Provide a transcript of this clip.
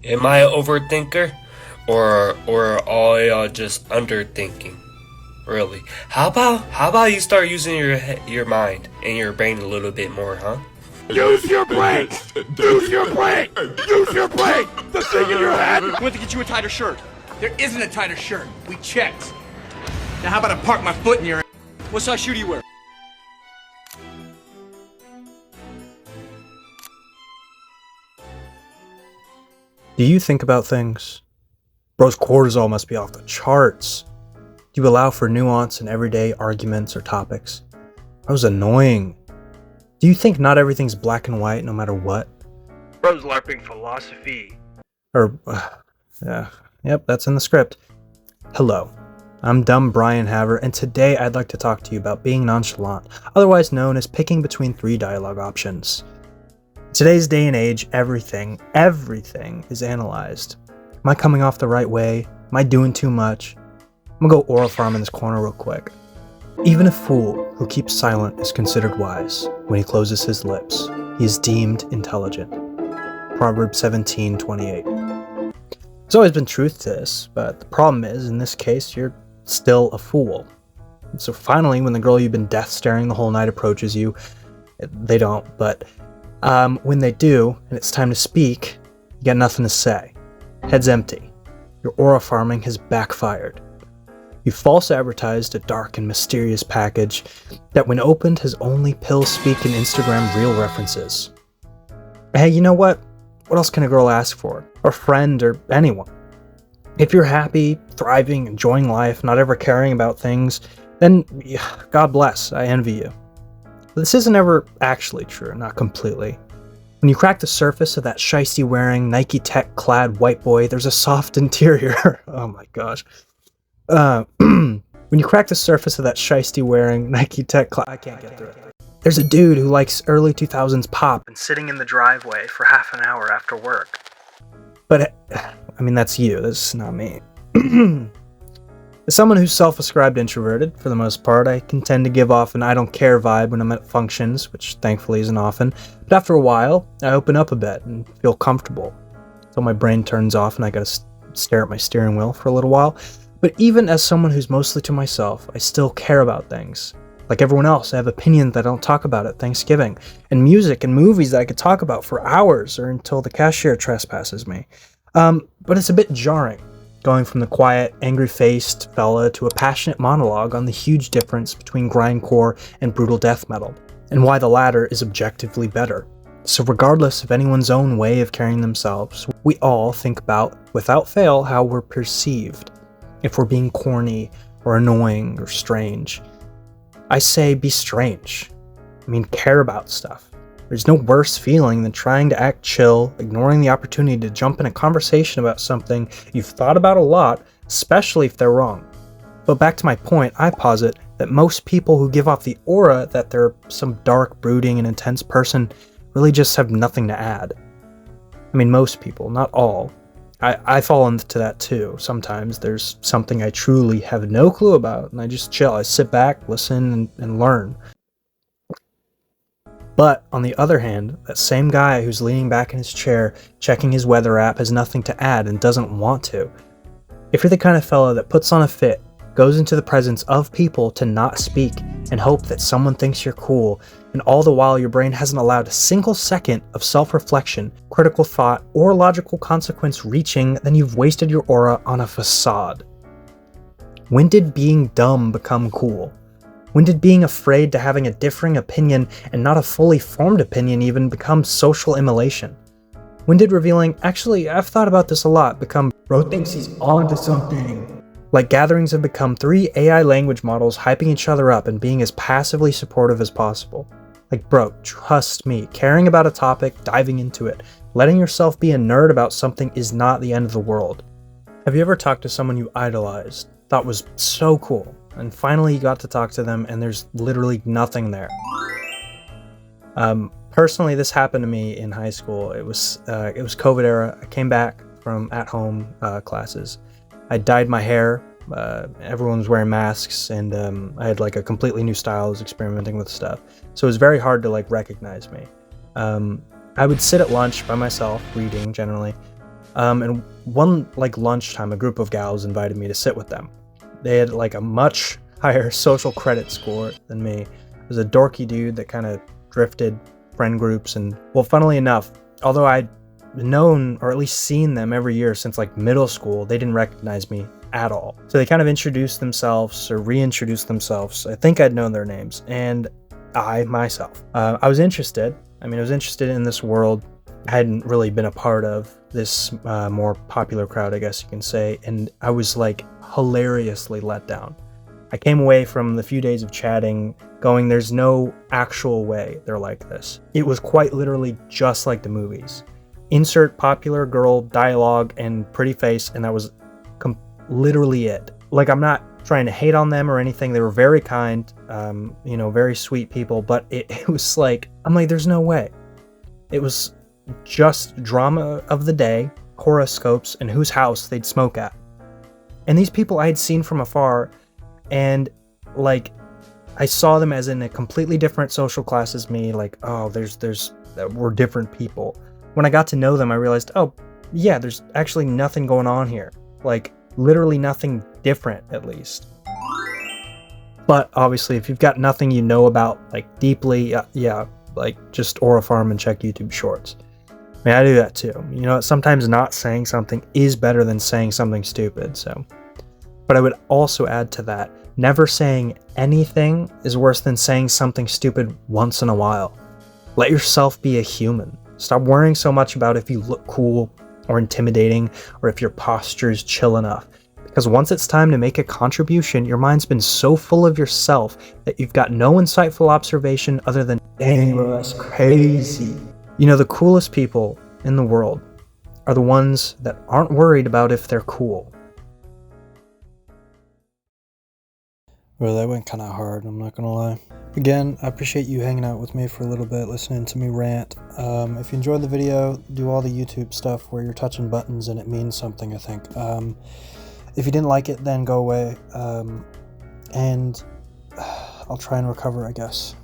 Am I an overthinker? Or all y'all just underthinking? Really? How about you start using your mind and your brain a little bit more, huh? Use your brain! Use your brain! Use your brain! The thing in your head! I went to get you a tighter shirt. There isn't a tighter shirt. We checked. Now how about I park my foot in your... What size shoe do you wear? Do you think about things? Bro's cortisol must be off the charts. Do you allow for nuance in everyday arguments or topics? Bro's annoying. Do you think not everything's black and white no matter what? Bro's LARPing philosophy. Yep, that's in the script. Hello, I'm Dumb Brian Haver, and today I'd like to talk to you about being nonchalant, otherwise known as picking between three dialogue options. In today's day and age, everything is analyzed. Am I coming off the right way? Am I doing too much? I'm gonna go oral farm in this corner real quick. Even a fool who keeps silent is considered wise. When he closes his lips, he is deemed intelligent. Proverbs 17:28. There's always been truth to this, but the problem is, in this case, you're still a fool. And so finally, when the girl you've been death staring the whole night approaches you, they don't, but when they do, and it's time to speak, you got nothing to say. Head's empty. Your aura farming has backfired. You false advertised a dark and mysterious package that when opened has only pill speak and Instagram reel references. Hey, you know what? What else can a girl ask for? Or a friend, or anyone? If you're happy, thriving, enjoying life, not ever caring about things, then God bless, I envy you. But this isn't ever actually true, not completely. When you crack the surface of that shiesty-wearing, Nike tech-clad white boy, there's a soft interior. Oh my gosh. When you crack the surface of that shiesty-wearing, Nike tech-clad... I can't get through it. There's a dude who likes early 2000s pop and sitting in the driveway for half an hour after work. But, I mean, that's you. That's not me. As someone who's self-ascribed introverted, for the most part, I can tend to give off an I don't care vibe when I'm at functions, which thankfully isn't often. But after a while, I open up a bit and feel comfortable. So my brain turns off and I gotta stare at my steering wheel for a little while. But even as someone who's mostly to myself, I still care about things. Like everyone else, I have opinions that I don't talk about at Thanksgiving, and music and movies that I could talk about for hours or until the cashier trespasses me. But it's a bit jarring. Going from the quiet, angry-faced fella to a passionate monologue on the huge difference between grindcore and brutal death metal, and why the latter is objectively better. So regardless of anyone's own way of carrying themselves, we all think about, without fail, how we're perceived. If we're being corny, or annoying, or strange. I say be strange. I mean, care about stuff. There's no worse feeling than trying to act chill, ignoring the opportunity to jump in a conversation about something you've thought about a lot, especially if they're wrong. But back to my point, I posit that most people who give off the aura that they're some dark, brooding, and intense person really just have nothing to add. I mean, most people, not all. I fall into that too. Sometimes there's something I truly have no clue about, and I just chill. I sit back, listen, and learn. But, on the other hand, that same guy who's leaning back in his chair, checking his weather app, has nothing to add and doesn't want to. If you're the kind of fellow that puts on a fit, goes into the presence of people to not speak, and hope that someone thinks you're cool, and all the while your brain hasn't allowed a single second of self-reflection, critical thought, or logical consequence reaching, then you've wasted your aura on a facade. When did being dumb become cool? When did being afraid to having a differing opinion, and not a fully formed opinion even, become social immolation? When did revealing, actually, I've thought about this a lot, become, bro thinks he's onto something? Like gatherings have become three AI language models hyping each other up and being as passively supportive as possible. Like, bro, trust me, caring about a topic, diving into it, letting yourself be a nerd about something is not the end of the world. Have you ever talked to someone you idolized, thought was so cool, and finally you got to talk to them and there's literally nothing there? Personally, this happened to me in high school. It was COVID era. I came back from at-home classes. I dyed my hair. Everyone was wearing masks, and I had like a completely new style. I was experimenting with stuff, so it was very hard to like recognize me. I would sit at lunch by myself, reading generally, And one like lunchtime, a group of gals invited me to sit with them. They had like a much higher social credit score than me. It was a dorky dude that kind of drifted friend groups, and well, funnily enough, although I'd known or at least seen them every year since like middle school, they didn't recognize me at all. So they kind of introduced themselves or reintroduced themselves. I think I'd known their names, and I myself, I was interested. I mean, I was interested in this world. I hadn't really been a part of this more popular crowd, I guess you can say, and I was like hilariously let down. I came away from the few days of chatting going, there's no actual way they're like this. It was quite literally just like the movies. Insert popular girl dialogue and pretty face, and that was literally it. Like, I'm not trying to hate on them or anything. They were very kind, very sweet people, but it was like, I'm like, there's no way. It was just drama of the day, horoscopes, and whose house they'd smoke at. And these people I had seen from afar, and like, I saw them as in a completely different social class as me. Like, oh, we're different people. When I got to know them, I realized, oh yeah, there's actually nothing going on here. Like, literally nothing different, at least. But obviously, if you've got nothing you know about like deeply, like just Aura Farm and check YouTube Shorts. I mean, I do that too. You know, sometimes not saying something is better than saying something stupid. So, but I would also add to that, never saying anything is worse than saying something stupid once in a while. Let yourself be a human. Stop worrying so much about if you look cool or intimidating or if your posture is chill enough. Because once it's time to make a contribution, your mind's been so full of yourself that you've got no insightful observation other than, dang, bro, that's crazy. You know, the coolest people in the world are the ones that aren't worried about if they're cool. Well, that went kind of hard, I'm not gonna lie. Again, I appreciate you hanging out with me for a little bit, listening to me rant. If you enjoyed the video, do all the YouTube stuff where you're touching buttons and it means something, I think. If you didn't like it, then go away. And I'll try and recover, I guess.